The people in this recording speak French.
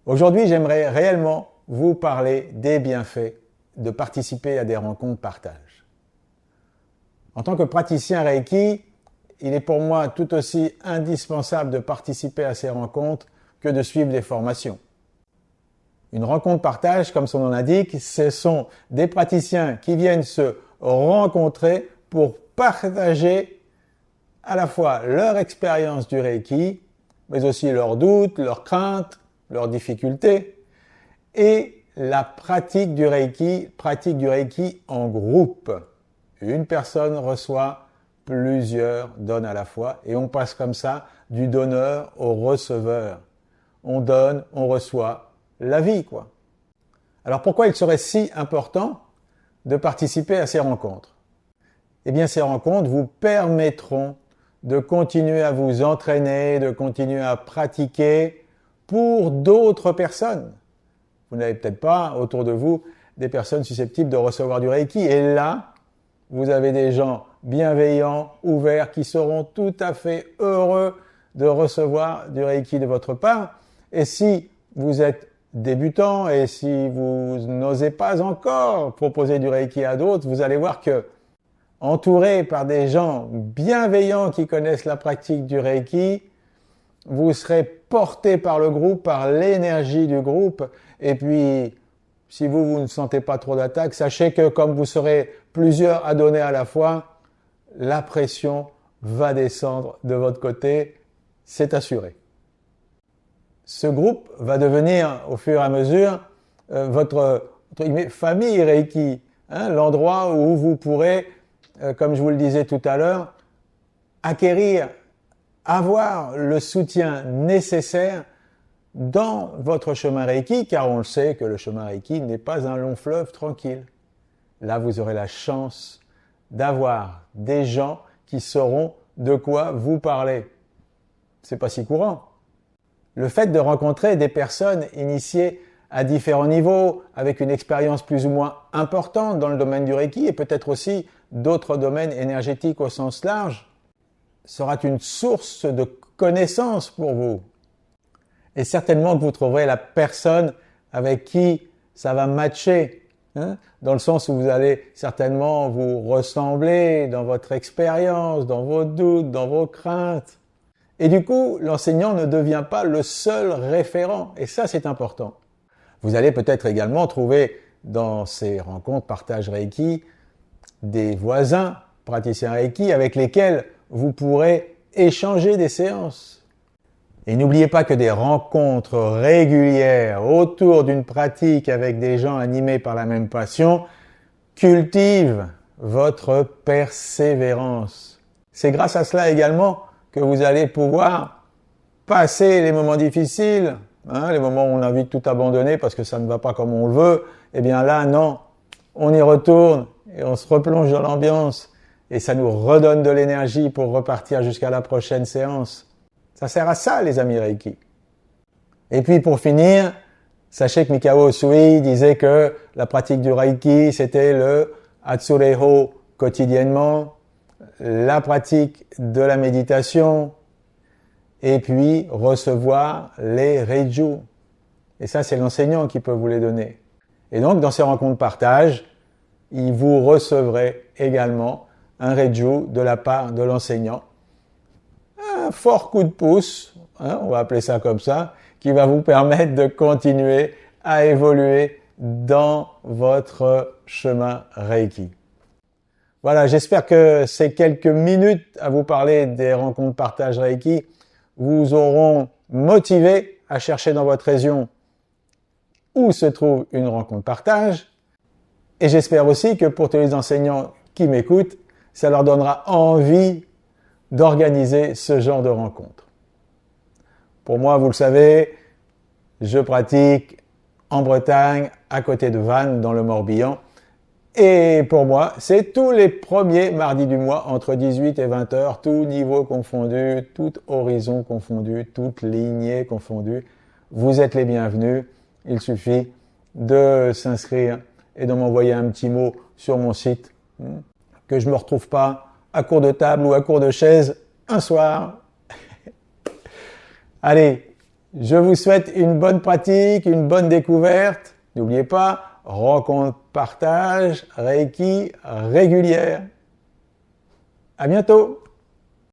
Aujourd'hui, j'aimerais réellement vous parler des bienfaits de participer à des rencontres partage. En tant que praticien Reiki, il est pour moi tout aussi indispensable de participer à ces rencontres que de suivre des formations. Une rencontre partage, comme son nom l'indique, ce sont des praticiens qui viennent se rencontrer pour partager à la fois leur expérience du Reiki, mais aussi leurs doutes, leurs craintes, leurs difficultés, et la pratique du Reiki en groupe. Une personne reçoit, plusieurs donnent à la fois, et on passe comme ça du donneur au receveur. On donne, on reçoit, la vie, quoi. Alors pourquoi il serait si important de participer à ces rencontres? Eh bien, ces rencontres vous permettront de continuer à vous entraîner, de continuer à pratiquer pour d'autres personnes. Vous n'avez peut-être pas autour de vous des personnes susceptibles de recevoir du Reiki. Et là, vous avez des gens bienveillants, ouverts, qui seront tout à fait heureux de recevoir du Reiki de votre part. Et si vous êtes débutant et si vous n'osez pas encore proposer du Reiki à d'autres, vous allez voir que, entouré par des gens bienveillants qui connaissent la pratique du Reiki, vous serez porté par le groupe, par l'énergie du groupe. Et puis, si vous ne sentez pas trop d'attaque, sachez que comme vous serez plusieurs à donner à la fois, la pression va descendre de votre côté, c'est assuré. Ce groupe va devenir, au fur et à mesure, votre famille Reiki, l'endroit où vous pourrez, comme je vous le disais tout à l'heure, avoir le soutien nécessaire dans votre chemin Reiki, car on le sait que le chemin Reiki n'est pas un long fleuve tranquille. Là, vous aurez la chance d'avoir des gens qui sauront de quoi vous parler. C'est pas si courant. Le fait de rencontrer des personnes initiées à différents niveaux, avec une expérience plus ou moins importante dans le domaine du Reiki et peut-être aussi d'autres domaines énergétiques au sens large, sera une source de connaissances pour vous. Et certainement que vous trouverez la personne avec qui ça va matcher, dans le sens où vous allez certainement vous ressembler dans votre expérience, dans vos doutes, dans vos craintes. Et du coup, l'enseignant ne devient pas le seul référent. Et ça, c'est important. Vous allez peut-être également trouver dans ces rencontres partage Reiki des voisins praticiens Reiki avec lesquels vous pourrez échanger des séances. Et n'oubliez pas que des rencontres régulières autour d'une pratique avec des gens animés par la même passion cultivent votre persévérance. C'est grâce à cela également que vous allez pouvoir passer les moments difficiles, les moments où on a envie de tout abandonner parce que ça ne va pas comme on le veut. Eh bien là, non, on y retourne et on se replonge dans l'ambiance et ça nous redonne de l'énergie pour repartir jusqu'à la prochaine séance. Ça sert à ça, les amis Reiki. Et puis pour finir, sachez que Mikao Usui disait que la pratique du Reiki, c'était le Hatsureiho quotidiennement, la pratique de la méditation, et puis recevoir les Reiju. Et ça, c'est l'enseignant qui peut vous les donner. Et donc, dans ces rencontres partage, vous recevrez également un Reiju de la part de l'enseignant. Un fort coup de pouce, on va appeler ça comme ça, qui va vous permettre de continuer à évoluer dans votre chemin Reiki. Voilà, j'espère que ces quelques minutes à vous parler des rencontres partage Reiki vous auront motivé à chercher dans votre région où se trouve une rencontre partage. Et j'espère aussi que pour tous les enseignants qui m'écoutent, ça leur donnera envie d'organiser ce genre de rencontre. Pour moi, vous le savez, je pratique en Bretagne, à côté de Vannes, dans le Morbihan. Et pour moi, c'est tous les premiers mardis du mois, entre 18 et 20 heures, tout niveau confondu, tout horizon confondu, toute lignée confondue. Vous êtes les bienvenus. Il suffit de s'inscrire et de m'envoyer un petit mot sur mon site, que je ne me retrouve pas à court de table ou à court de chaise un soir. Allez, Je vous souhaite une bonne pratique, une bonne découverte. N'oubliez pas, rencontre, partage, Reiki régulière. À bientôt!